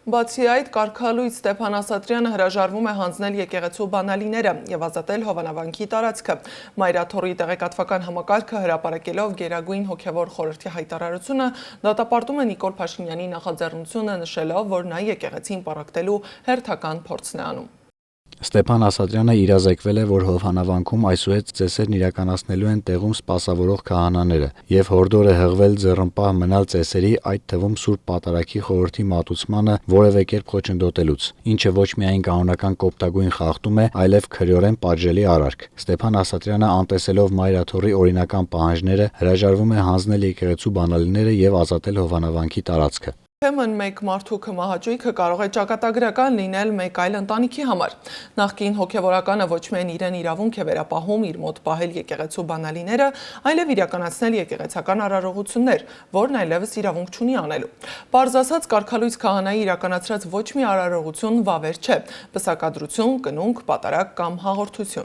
Բացի այդ, կարգալույց Ստեփան Ասատրյանը հրաժարվում է հանձնել եկեղեցու բանալիները և ազատել Հովանավանքի տարածքը։ Մայրաթոռի տեղեկատվական համակարգը հրապարակելով Գերագույն հոգևոր խորհրդի հայտարարությունը դատապարտում է Նիկոլ Փաշինյանի նախաձեռնությունը, նշելով, որ նա եկեղեցին պառակտելու հերթական փորձն է անում։ Ստեփան Ասատրյանը իրազեկվել է, որ Հովհանավանքում այսուհետ ծեսերն իրականացնելու են տեղում սպասավորող քահանաները և հորդոր է հղվել ձեռնպահ մնալ ծեսերի, այդ թվում Սուրբ Պատարագի խորհրդի մատուցմանը որևէ կերպ խոչընդոտելուց, ինչը ոչ միայն կանոնական կոպտագույն խախտում է, այլև քրեորեն պատժելի արարք։ Ստեփան Ասատրյանը, անտեսելով Մայրաթոռի օրինական պահանջները, հրաժարվում է հանձնել եկեղեցու բանալիները և ազատել Հովանավանքի տարածքը։ Ուրեմն մեկ մարդու քմահաճույքը կարող է ճակատագրական լինել մեկ այլ ընտանիքի համար։ Նախկին հոգևորականը ոչ միայն իրեն իրավունք է վերապահում իր մոտ պահել եկեղեցու բանալիները, այլև իրականացնել եկեղեցական արարողություններ, որն այլևս իրավունք չունի անելու։ Պարզ ասած, կարգալույց քահանայի իրականացրած ոչ մի արարողություն վավեր չէ, պսակադրություն, կնունք, պատարագ կամ հաղորդություն։